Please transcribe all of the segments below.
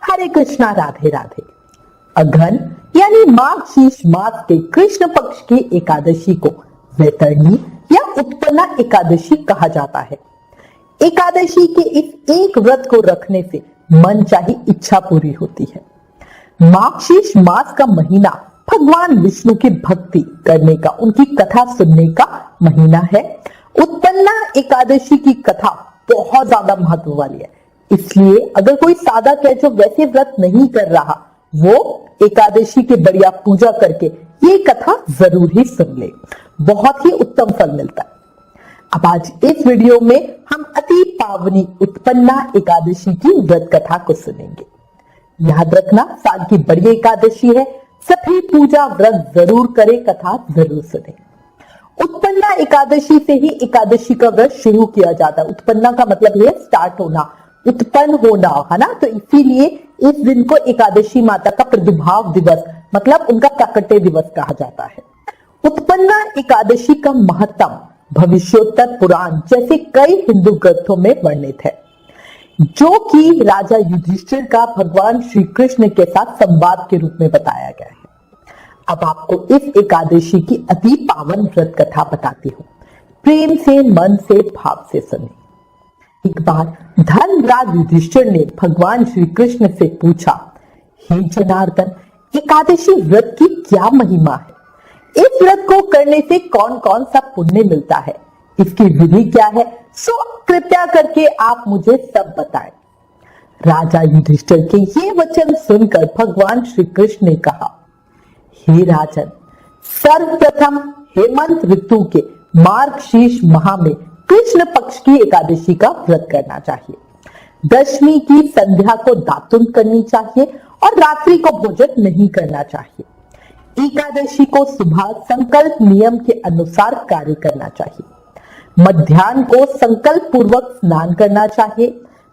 हरे कृष्णा, राधे राधे। अघन यानी माघ शीर्ष मास के कृष्ण पक्ष की एकादशी को वैतरणी या उत्पन्ना एकादशी कहा जाता है। एकादशी के इस एक व्रत को रखने से मन चाही इच्छा पूरी होती है। माघ शीर्ष मास का महीना भगवान विष्णु की भक्ति करने का, उनकी कथा सुनने का महीना है। उत्पन्ना एकादशी की कथा बहुत ज्यादा महत्व वाली है, इसलिए अगर कोई साधक है जो वैसे व्रत नहीं कर रहा, वो एकादशी की बढ़िया पूजा करके ये कथा जरूर ही सुन ले, बहुत ही उत्तम फल मिलता है। अब आज इस वीडियो में हम अति पावनी उत्पन्ना एकादशी की व्रत कथा को सुनेंगे। याद रखना, साल की बड़ी एकादशी है, सभी पूजा व्रत जरूर करें, कथा जरूर सुने। उत्पन्ना एकादशी से ही एकादशी का व्रत शुरू किया जाता है। उत्पन्ना का मतलब है स्टार्ट होना, उत्पन्न होना, है ना। तो इसीलिए इस दिन को एकादशी माता का प्रादुर्भाव दिवस मतलब उनका प्राकट्य दिवस कहा जाता है। उत्पन्ना एकादशी का महत्व भविष्योत्तर पुराण जैसे कई हिंदू ग्रंथों में वर्णित है, जो कि राजा युधिष्ठिर का भगवान श्री कृष्ण के साथ संवाद के रूप में बताया गया है। अब आपको इस एकादशी की अति पावन व्रत कथा बताती हूँ। प्रेम से, मन से, भाव से सुने। एक बार धर्मराज युधिष्ठिर ने भगवान श्री कृष्ण से पूछा, हे जनार्दन, एकादशी व्रत की क्या महिमा है? इस व्रत को करने से कौन कौन सा पुण्य मिलता है? इसकी विधि क्या है? सो कृपया करके आप मुझे सब बताएं। राजा युधिष्ठिर के ये वचन सुनकर भगवान श्री कृष्ण ने कहा, हे राजन, सर्वप्रथम हेमंत ऋतु के मार्गशीर्ष माह में कृष्ण पक्ष की एकादशी का व्रत करना चाहिए। दशमी की संध्या को दातुन करनी चाहिए और रात्रि को भोजन नहीं करना चाहिए। एकादशी को सुबह संकल्प नियम के अनुसार कार्य करना चाहिए। मध्याह्न को संकल्प पूर्वक स्नान करना चाहिए।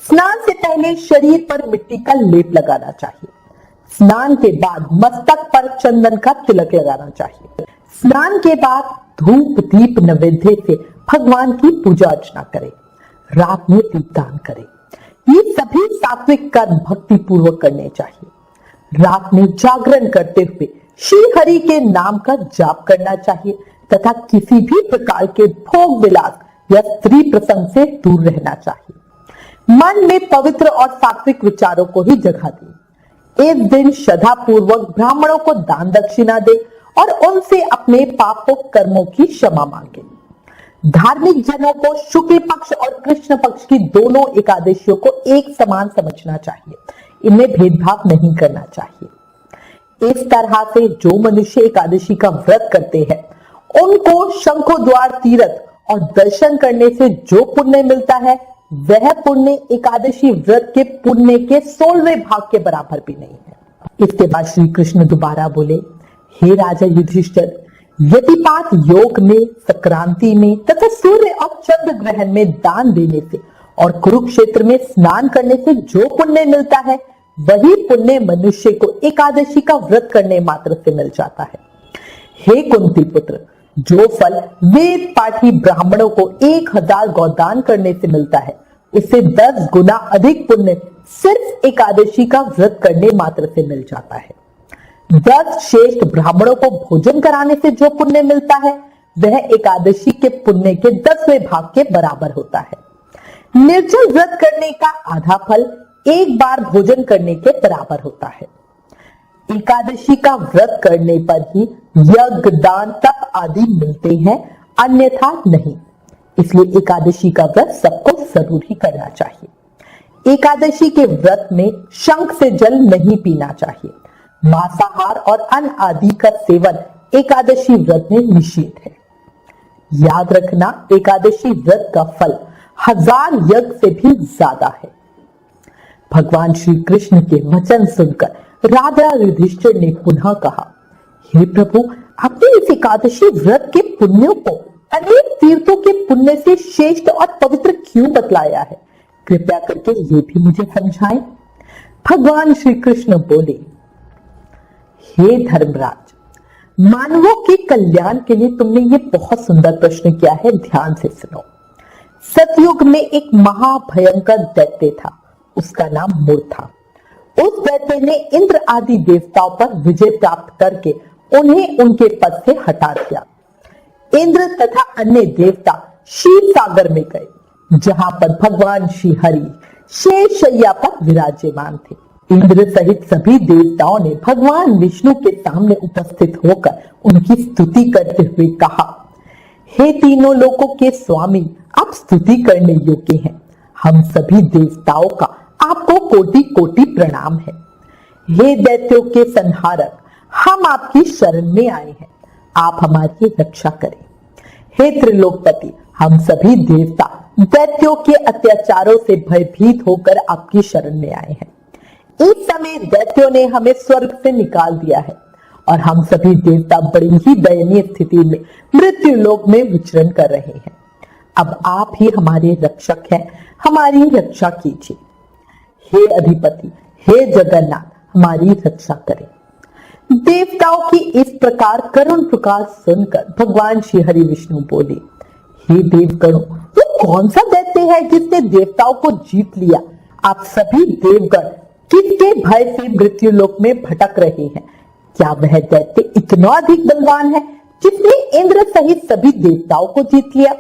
स्नान से पहले शरीर पर मिट्टी का लेप लगाना चाहिए। स्नान के बाद मस्तक पर चंदन का तिलक लगाना चाहिए। स्नान के बाद धूप दीप नैवेद्य से भगवान की पूजा अर्चना करें। रात में दीपदान करें। ये सभी सात्विक कर्म भक्ति पूर्वक करने चाहिए। रात में जागरण करते हुए श्री हरि के नाम का जाप करना चाहिए तथा किसी भी प्रकार के भोग विलास या स्त्री प्रसंग से दूर रहना चाहिए। मन में पवित्र और सात्विक विचारों को ही जगह दें। इस दिन श्रद्धा पूर्वक ब्राह्मणों को दान दक्षिणा दे और उनसे अपने पापों कर्मों की क्षमा मांगे। धार्मिक जनों को शुक्ल पक्ष और कृष्ण पक्ष की दोनों एकादशियों को एक समान समझना चाहिए, इनमें भेदभाव नहीं करना चाहिए। इस तरह से जो मनुष्य एकादशी का व्रत करते हैं, उनको शंखोद्वार तीर्थ और दर्शन करने से जो पुण्य मिलता है, वह पुण्य एकादशी व्रत के पुण्य के 16वें भाग के बराबर भी नहीं है। इसके बाद श्री कृष्ण दोबारा बोले, हे राजा युधिष्ठिर, यतिपात योग में, संक्रांति में तथा सूर्य और चंद्र ग्रहण में दान देने से और कुरुक्षेत्र में स्नान करने से जो पुण्य मिलता है, वही पुण्य मनुष्य को एकादशी का व्रत करने मात्र से मिल जाता है। हे कुंती पुत्र, जो फल वेद पाठी ब्राह्मणों को 1000 गौदान करने से मिलता है, उससे 10 गुना अधिक पुण्य सिर्फ एकादशी का व्रत करने मात्र से मिल जाता है। 10 श्रेष्ठ ब्राह्मणों को भोजन कराने से जो पुण्य मिलता है, वह एकादशी के पुण्य के 10वें भाग के बराबर होता है। निर्जल व्रत करने का आधा फल एक बार भोजन करने के बराबर होता है। एकादशी का व्रत करने पर ही यज्ञ, दान, तप आदि मिलते हैं, अन्यथा नहीं। इसलिए एकादशी का व्रत सबको जरूर ही करना चाहिए। एकादशी के व्रत में शंख से जल नहीं पीना चाहिए। मांसाहार और अन्न आदि का सेवन एकादशी व्रत में निषेध है। याद रखना, एकादशी व्रत का फल 1000 यज्ञ से भी ज्यादा है। भगवान श्री कृष्ण के वचन सुनकर राजा युधिष्ठिर ने पुनः कहा, हे प्रभु, आपने इस एकादशी व्रत के पुण्यों को अनेक तीर्थों के पुण्य से श्रेष्ठ और पवित्र क्यों बतलाया है? कृपया करके ये भी मुझे समझाएं। भगवान श्री कृष्ण बोले, हे धर्मराज, मानवों के कल्याण के लिए तुमने ये बहुत सुंदर प्रश्न किया है, ध्यान से सुनो। सतयुग में एक महाभयंकर दैत्य था, उसका नाम मूर था। उस दैत्य ने इंद्र आदि देवताओं पर विजय प्राप्त करके उन्हें उनके पद से हटा दिया। इंद्र तथा अन्य देवता क्षीर सागर में गए, जहां पर भगवान श्री हरि शेष शैया पर विराजमान थे। इंद्र सहित सभी देवताओं ने भगवान विष्णु के सामने उपस्थित होकर उनकी स्तुति करते हुए कहा, हे तीनों लोकों के स्वामी, आप स्तुति करने योग्य हैं। हम सभी देवताओं का आपको कोटि कोटि प्रणाम है। हे दैत्यों के संहारक, हम आपकी शरण में आए हैं, आप हमारी रक्षा करें। हे त्रिलोकपति, हम सभी देवता दैत्यों के अत्याचारों से भयभीत होकर आपकी शरण में आए हैं। इस समय दैत्यों ने हमें स्वर्ग से निकाल दिया है और हम सभी देवता बड़ी ही दयनीय स्थिति में मृत्यु लोक में विचरण कर रहे हैं। अब आप ही हमारे रक्षक हैं, हमारी रक्षा कीजिए। हे अधिपति, हे जगन्नाथ, हमारी रक्षा करें। देवताओं की इस प्रकार करुण पुकार सुनकर भगवान श्री हरि विष्णु बोले, हे देवगणों, वो कौन सा दैत्य है जिसने देवताओं को जीत लिया? आप सभी देवगण किसके भय से मृत्यु लोक में भटक रहे हैं? क्या वह दैत्य इतना अधिक बलवान है जिसने इंद्र सहित सभी देवताओं को जीत लिया?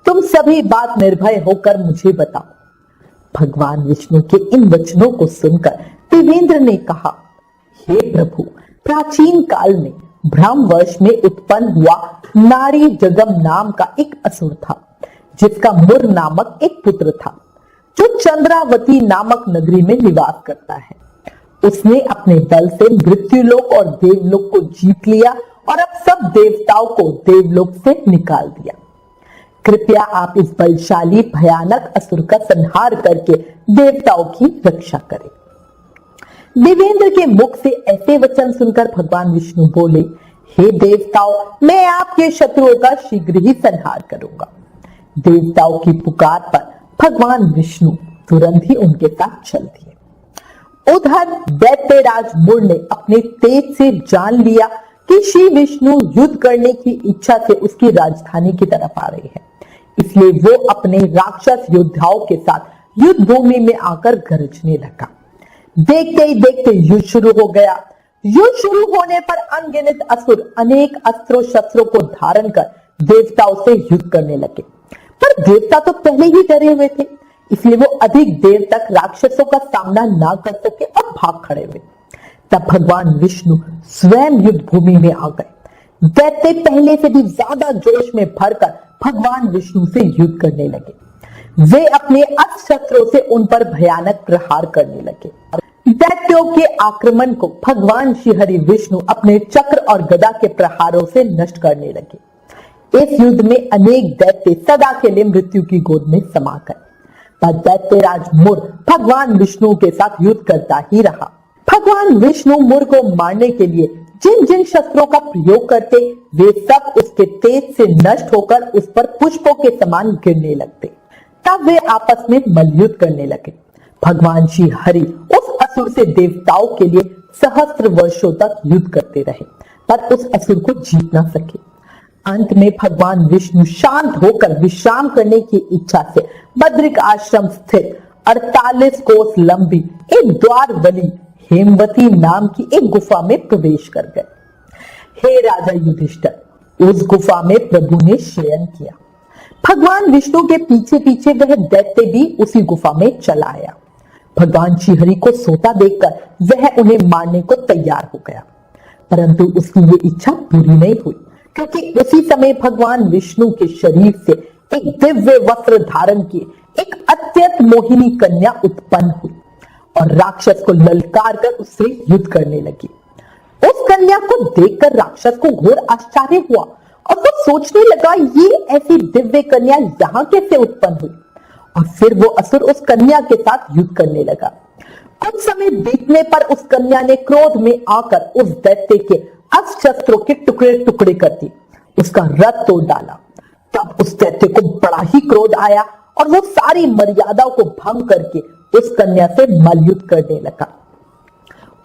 तुम सभी बात निर्भय होकर मुझे बताओ। भगवान विष्णु के इन वचनों को सुनकर देवेंद्र ने कहा, हे प्रभु, प्राचीन काल में ब्रह्मवर्ष में उत्पन्न हुआ नारी जगम नाम का एक असुर था, जिसका मुर नामक एक पुत्र था, जो चंद्रावती नामक नगरी में निवास करता है। उसने अपने बल से मृत्युलोक और देवलोक को जीत लिया और अब सब देवताओं को देवलोक से निकाल दिया। कृपया आप इस बलशाली भयानक असुर का संहार करके देवताओं की रक्षा करें। देवेंद्र के मुख से ऐसे वचन सुनकर भगवान विष्णु बोले, हे देवताओं, मैं आपके शत्रुओं का शीघ्र ही संहार करूंगा। देवताओं की पुकार पर भगवान विष्णु तुरंत ही उनके साथ चल दिए। उधर दैत्यराज मुर ने अपने तेज से जान लिया कि श्री विष्णु युद्ध करने की इच्छा से उसकी राजधानी की तरफ आ रहे हैं, इसलिए वो अपने राक्षस योद्धाओं के साथ युद्ध भूमि में आकर गरजने लगा। देखते ही देखते युद्ध शुरू हो गया। युद्ध शुरू होने पर अनगिनत असुर अनेक अस्त्रों शस्त्रों को धारण कर देवताओं से युद्ध करने लगे, पर देवता तो पहले ही डरे हुए थे, इसलिए वो अधिक देर तक राक्षसों का सामना ना कर सके और भाग खड़े हुए। तब भगवान विष्णु स्वयं युद्ध भूमि में आ गए। दैत्य पहले से भी ज्यादा जोश में भरकर भगवान विष्णु से युद्ध करने लगे। वे अपने अस्त्र शस्त्रों से उन पर भयानक प्रहार करने लगे। दैत्यों के आक्रमण को भगवान श्री हरि विष्णु अपने चक्र और गदा के प्रहारों से नष्ट करने लगे। इस युद्ध में अनेक दैत्य सदा के लिए मृत्यु की गोद में समा गए, पर दैत्यराज मुर भगवान विष्णु के साथ युद्ध करता ही रहा। भगवान विष्णु मुर को मारने के लिए जिन जिन शस्त्रों का प्रयोग करते, वे सब उसके तेज से नष्ट होकर उस पर पुष्पों के समान गिरने लगते। तब वे आपस में मल्लयुद्ध करने लगे। भगवान श्री हरि उस असुर से देवताओं के लिए सहस्त्र वर्षों तक युद्ध करते रहे, पर उस असुर को जीत ना सके। अंत में भगवान विष्णु शांत होकर विश्राम करने की इच्छा से बद्रिक आश्रम स्थित 48 कोस लंबी एक द्वार वाली हेमवती नाम की एक गुफा में प्रवेश कर गए। हे राजा युधिष्ठिर, उस गुफा में प्रभु ने शयन किया। भगवान विष्णु के पीछे पीछे वह दैत्य भी उसी गुफा में चला आया। भगवान श्रीहरि को सोता देखकर वह उन्हें मारने को तैयार हो गया, परंतु उसकी ये इच्छा पूरी नहीं हुई, क्योंकि उसी समय भगवान विष्णु के शरीर से एक दिव्य वस्त्र धारण किए एक अत्यंत मोहिनी कन्या उत्पन्न हुई और राक्षस को ललकार कर उससे युद्ध करने लगी। उस कन्या को देखकर राक्षस को घोर आश्चर्य हुआ और वो सोचने लगा, ये ऐसी दिव्य कन्या यहाँ कैसे उत्पन्न हुई? और फिर वो असुर उस कन्या के साथ युद्ध करने लगा। कुछ समय बीतने पर उस कन्या ने क्रोध में आकर उस दैत्य के अस्त्र शस्त्रों के टुकड़े टुकड़े कर दिए, उसका रथ तोड़ डाला। तब उस दैत्य को बड़ा ही क्रोध आया और वो सारी मर्यादाओं को भंग करके उस कन्या से मल्लयुद्ध करने लगा।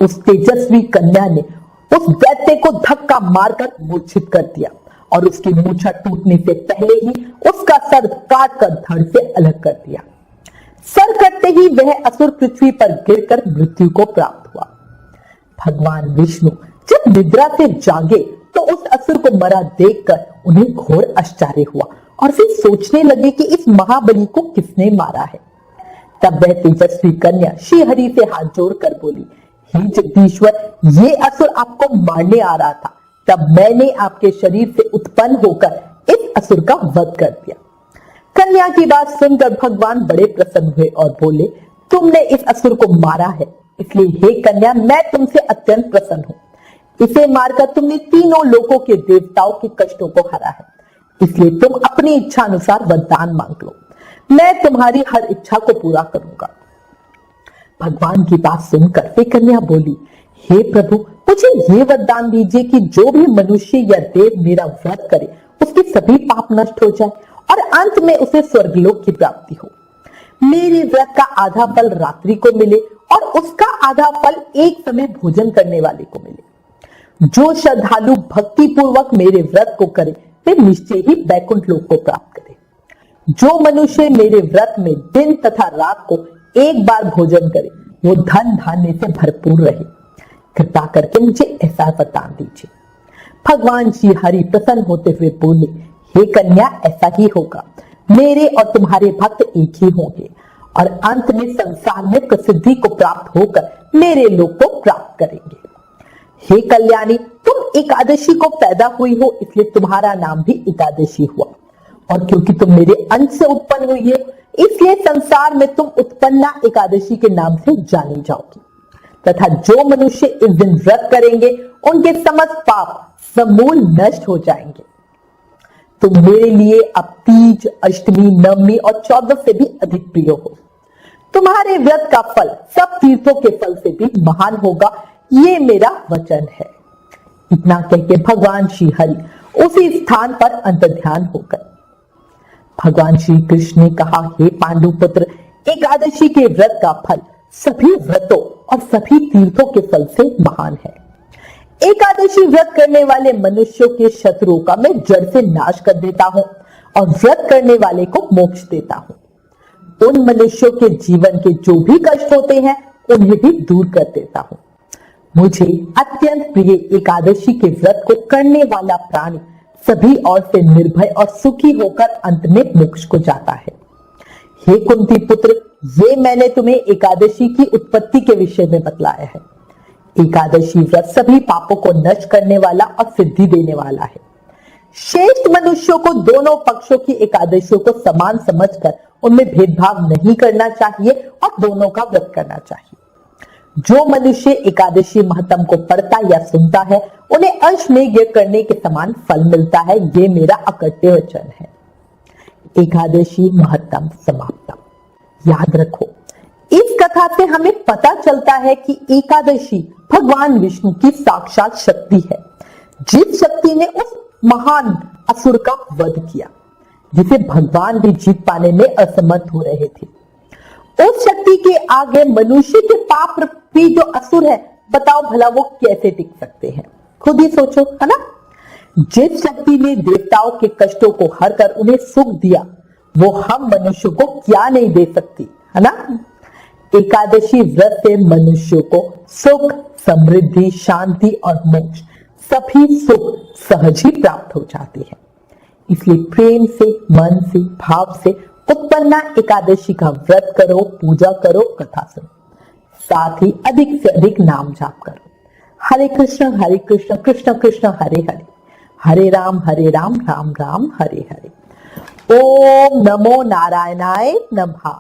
उस तेजस्वी कन्या ने उस दैत्य को धक्का मारकर मूर्छित कर दिया और उसकी मूर्छा टूटने से पहले ही उसका सर काट कर धड़ से अलग कर दिया। सर कटते ही वह असुर पृथ्वी पर गिरकर मृत्यु को प्राप्त भगवान विष्णु जब निद्रा से जागे तो उस असुर को मरा देखकर उन्हें घोर आश्चर्य हुआ और फिर सोचने लगे कि इस महाबली को किसने मारा है। तब वह तेजस्वी कन्या श्री हरि से हाथ जोड़कर बोली, हे जगदीश्वर, ये असुर आपको मारने आ रहा था, तब मैंने आपके शरीर से उत्पन्न होकर इस असुर का वध कर दिया। कन्या की बात सुनकर भगवान बड़े प्रसन्न हुए और बोले, तुमने इस असुर को मारा है, इसलिए हे कन्या, मैं तुमसे अत्यंत प्रसन्न हूं। इसे मारकर तुमने तीनों लोकों के देवताओं के कष्टों को हरा है, इसलिए तुम अपनी इच्छा अनुसार वरदान मांग लो, मैं तुम्हारी हर इच्छा को पूरा करूंगा। भगवान की बात सुनकर वे कन्या बोली, हे प्रभु, मुझे ये वरदान दीजिए कि जो भी मनुष्य या देव मेरा व्रत करे उसके सभी पाप नष्ट हो जाए और अंत में उसे स्वर्गलोक की प्राप्ति हो। मेरे व्रत का आधा फल रात्रि को मिले और उसका आधा फल एक समय भोजन करने वाले को मिले। जो श्रद्धालु भक्ति पूर्वक मेरे व्रत को करे वे निश्चय ही वैकुंठ लोक को प्राप्त करे। जो मनुष्य मेरे व्रत में दिन तथा रात को एक बार भोजन करे वो धन धान्य से भरपूर रहे। कृपा करके मुझे ऐसा वरदान दीजिए। भगवान श्री हरि प्रसन्न होते हुए बोले, हे कन्या, ऐसा ही होगा। मेरे और तुम्हारे भक्त एक ही होंगे और अंत में संसार में प्रसिद्धि को प्राप्त होकर मेरे लोक को प्राप्त करेंगे। हे कल्याणी, तुम एकादशी को पैदा हुई हो, इसलिए तुम्हारा नाम भी एकादशी हुआ, और क्योंकि तुम मेरे अंश से उत्पन्न हुई है इसलिए संसार में तुम उत्पन्ना एकादशी के नाम से जानी जाओगी। तथा जो मनुष्य इस दिन व्रत करेंगे उनके समस्त पाप समूल नष्ट हो जाएंगे। तुम मेरे लिए अब तीज, अष्टमी, नवमी और 14 से भी अधिक प्रिय हो। तुम्हारे व्रत का फल सब तीर्थों के फल से भी महान होगा, ये मेरा वचन है। इतना कहकर भगवान श्री हरि उसी स्थान पर अंतर्ध्यान हो गए। भगवान श्री कृष्ण ने कहा, हे पांडु पुत्र, एकादशी के व्रत का फल सभी व्रतों और सभी तीर्थों के फल से महान है। एकादशी व्रत करने वाले मनुष्यों के शत्रुओं का मैं जड़ से नाश कर देता हूं और व्रत करने वाले को मोक्ष देता हूं। उन मनुष्यों के जीवन के जो भी कष्ट होते हैं उन्हें भी दूर कर देता हूं। मुझे अत्यंत प्रिय एकादशी के व्रत को करने वाला प्राणी सभी ओर से निर्भय और सुखी होकर अंत में मोक्ष को जाता है। हे कुंती पुत्र, ये मैंने तुम्हें एकादशी की उत्पत्ति के विषय में बतलाया है। एकादशी व्रत सभी पापों को नष्ट करने वाला और सिद्धि देने वाला है। श्रेष्ठ मनुष्यों को दोनों पक्षों की एकादशियों को समान समझकर उनमें भेदभाव नहीं करना चाहिए और दोनों का व्रत करना चाहिए। जो मनुष्य एकादशी महत्म को पढ़ता या सुनता है उन्हें अंश में यज्ञ करने के समान फल मिलता है, ये मेरा अकट्य वचन है। एकादशी महत्म समाप्तम। याद रखो, इस कथा से हमें पता चलता है कि एकादशी भगवान विष्णु की साक्षात शक्ति है, जिस शक्ति ने उस महान असुर का वध किया जिसे भगवान भी जीत पाने में असमर्थ हो रहे थे। उस शक्ति के आगे मनुष्य के पाप रूपी जो असुर है, बताओ भला वो कैसे टिक सकते हैं? खुद ही सोचो, है ना। जिस शक्ति ने देवताओं के कष्टों को हर कर उन्हें सुख दिया वो हम मनुष्य को क्या नहीं दे सकती, है ना। एकादशी व्रत से मनुष्य को सुख, समृद्धि, शांति और मोक्ष सभी सुख सहज ही प्राप्त हो जाते हैं। इसलिए प्रेम से, मन से, भाव से उत्पन्ना एकादशी का व्रत करो, पूजा करो, कथा सुनो, साथ ही अधिक से अधिक नाम जाप करो। हरे कृष्ण कृष्ण कृष्ण हरे हरे, हरे राम राम राम हरे हरे। ओम नमो नारायणाय नमः।